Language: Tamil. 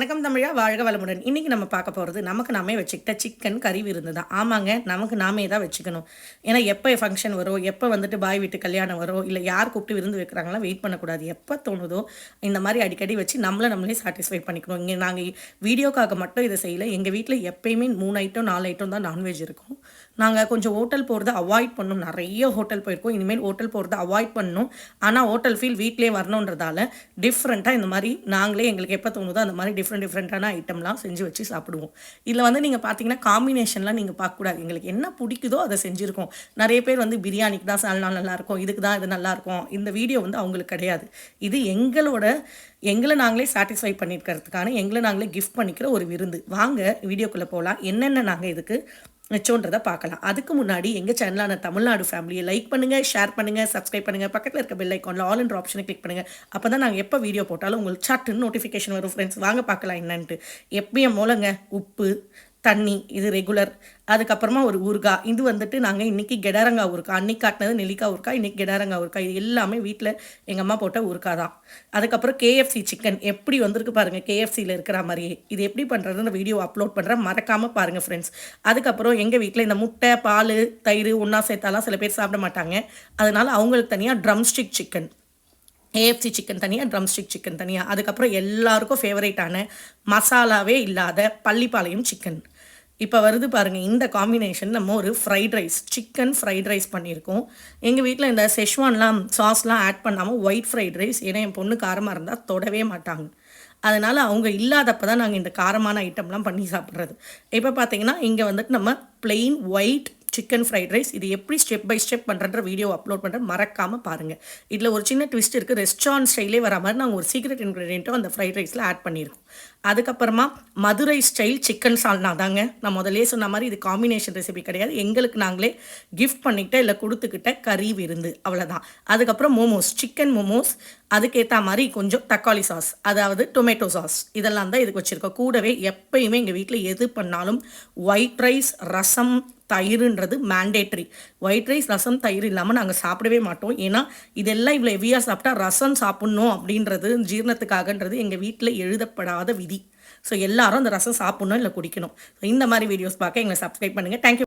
வணக்கம் தமிழா, வாழ்க வளமுடன். இன்னைக்கு நம்ம பார்க்க போகிறது நமக்கு நாமே வச்சுக்கிட்ட சிக்கன் கறி விருந்து தான். ஆமாங்க, நமக்கு நாமே தான் வச்சுக்கணும். ஏன்னா எப்போ ஃபங்க்ஷன் வரும், எப்போ வந்துட்டு பாய் வீட்டு கல்யாணம் வரும், இல்லை யார் கூப்பிட்டு விருந்து வைக்கிறாங்களா வெயிட் பண்ணக்கூடாது. எப்போ தோணுதோ இந்த மாதிரி அடிக்கடி வச்சு நம்மளே சாட்டிஸ்ஃபை பண்ணிக்கணும். இங்கே நாங்கள் வீடியோக்காக மட்டும் இதை செய்யலை. எங்கள் வீட்டில் எப்பயுமே 3 ஐட்டம் 4 ஐட்டம் தான் நான்வெஜ் இருக்கும். நாங்கள் கொஞ்சம் ஹோட்டல் போகிறத அவாய்ட் பண்ணணும். நிறைய ஹோட்டல் போயிருக்கோம். இனிமேல் ஹோட்டல் போகிறத அவாய்ட் பண்ணணும். ஆனால் ஹோட்டல் ஃபீல் வீட்டிலே வரணுன்றதால டிஃப்ரெண்ட்டாக இந்த மாதிரி நாங்களே எங்களுக்கு எப்போ தோணுதோ அந்த மாதிரி டிஃப்ரெண்ட்டான ஐட்டம்லாம் செஞ்சு வச்சு சாப்பிடுவோம். இதில் வந்து நீங்கள் பார்த்தீங்கன்னா காம்பினேஷன்லாம் நீங்கள் பார்க்கக்கூடாது. எங்களுக்கு என்ன பிடிக்குதோ அதை செஞ்சுருக்கோம். நிறைய பேர் வந்து பிரியாணிக்கு தான் சால்னா நல்லாயிருக்கும், இதுக்கு தான் இது நல்லாயிருக்கும். இந்த வீடியோ வந்து அவங்களுக்கு கிடையாது. இது எங்களை நாங்களே சாட்டிஸ்ஃபை பண்ணியிருக்கிறதுக்கான எங்களை நாங்களே கிஃப்ட் பண்ணிக்கிற ஒரு விருந்து. வாங்க வீடியோக்குள்ளே போகலாம். என்னென்ன நாங்கள் இதுக்கு வச்சோன்றதை பார்க்கலாம். அதுக்கு முன்னாடி எங்கள் சேனலான தமிழ்நாடு ஃபேமிலியை லைக் பண்ணுங்கள், ஷேர் பண்ணுங்கள், சப்ஸ்கிரைப் பண்ணுங்கள். பக்கத்தில் இருக்க பெல் ஐக்கானில் ஆல் என்ற ஆப்ஷனை கிளிக் பண்ணுங்கள். அப்போ தான் நாங்கள் எப்போ வீடியோ போட்டாலும் உங்களுக்கு சட்டுன்னு நோட்டிஃபிகேஷன் வரும். ஃப்ரெண்ட்ஸ் வாங்க பார்க்கலாம் என்னன்ட்டு. எப்பயும் மூலங்க உப்பு தண்ணி இது ரெகுலர். அதுக்கப்புறமா ஒரு ஊறுகாய். இது வந்துட்டு நாங்கள் இன்றைக்கி கெடாரங்காய் ஊறுகாய், அன்றைக்கி காட்டினது நெல்லிக்காய் ஊறுகாய், இன்றைக்கி கெடாரங்காய் ஊறுகாய். இது எல்லாமே வீட்டில் எங்கள் அம்மா போட்ட ஊறுகாய் தான். அதுக்கப்புறம் கேஎஃப்சி சிக்கன் எப்படி வந்திருக்கு பாருங்கள், கேஎஃப்சியில் இருக்கிற மாதிரியே. இது எப்படி பண்ணுறதுன்னு வீடியோ அப்லோட் பண்ணுறேன், மறக்காமல் பாருங்கள் ஃப்ரெண்ட்ஸ். அதுக்கப்புறம் எங்கள் வீட்டில் இந்த முட்டை பால் தயிர் ஒன்றா சேர்த்தாலாம் சில பேர் சாப்பிட மாட்டாங்க. அதனால் அவங்களுக்கு தனியாக ட்ரம்ஸ்டிக் சிக்கன், ஏஎஃப்சி சிக்கன் தனியாக, ட்ரம்ஸ்டிக் சிக்கன் தனியாக. அதுக்கப்புறம் எல்லாருக்கும் ஃபேவரேட்டான மசாலாவே இல்லாத பள்ளிப்பாளையம் சிக்கன். இப்போ வருது பாருங்கள், இந்த காம்பினேஷன் நம்ம ஒரு fried rice, chicken fried rice பண்ணியிருக்கோம். எங்கள் வீட்டில் இந்த செஷ்வான்லாம் சாஸ்லாம் ஆட் பண்ணாமல் ஒயிட் ஃப்ரைட் ரைஸ். ஏன்னா என் பொண்ணு காரமாக இருந்தால் தொடவே மாட்டாங்க. அதனால் அவங்க இல்லாதப்போ தான் நாங்கள் இந்த காரமான ஐட்டம்லாம் பண்ணி சாப்பிட்றது. இப்போ பார்த்தீங்கன்னா இங்கே வந்துட்டு நம்ம plain white chicken fried rice. இது எப்படி ஸ்டெப் பை ஸ்டெப் பண்ணுறன்ற வீடியோ அப்லோட் பண்ணுறேன், மறக்காமல் பாருங்கள். இதில் ஒரு சின்ன ட்விஸ்ட் இருக்குது. ரெஸ்டாரண்ட் ஸ்டைலே வர மாதிரி நாங்கள் ஒரு சீக்ரெட் இன்க்ரீடியண்ட்டும் அந்த ஃப்ரைட் ரைஸில் ஆட் பண்ணியிருக்கோம். அதுக்கப்புறமா மதுரை ஸ்டைல் சிக்கன் சால்னா தாங்க. நான் முதலே சொன்ன மாதிரி இது காம்பினேஷன் ரெசிபி கிடையாது. எங்களுக்கு நாங்களே கிஃப்ட் பண்ணிக்கிட்ட இல்லை கொடுத்துக்கிட்ட கறி விருந்து, அவ்வளோதான். அதுக்கப்புறம் மோமோஸ், சிக்கன் மோமோஸ். அதுக்கேற்ற மாதிரி கொஞ்சம் தக்காளி சாஸ், அதாவது டொமேட்டோ சாஸ், இதெல்லாம் தான் இதுக்கு வச்சுருக்கோம். கூடவே எப்பயுமே எங்கள் வீட்டில் எது பண்ணாலும் ஒயிட் ரைஸ் ரசம் தயிர்ன்றது மேண்டேட்ரி. ஒயிட் ரைஸ் ரசம் தயிர் இல்லாமல் நாங்கள் சாப்பிடவே மாட்டோம். ஏன்னா இதெல்லாம் இவ்வளோ ஹெவியாக சாப்பிட்டா ரசம் சாப்பிட்ணும் அப்படின்றது ஜீரணத்துக்காகன்றது எங்கள் வீட்டில் எழுதப்படாத விதி. ஸோ எல்லாரும் அந்த ரசம் சாப்பிட்ணும் இல்லை குடிக்கணும். ஸோ இந்த மாதிரி வீடியோஸ் பார்க்க எங்களை சப்ஸ்கிரைப் பண்ணுங்கள். தேங்க்யூ.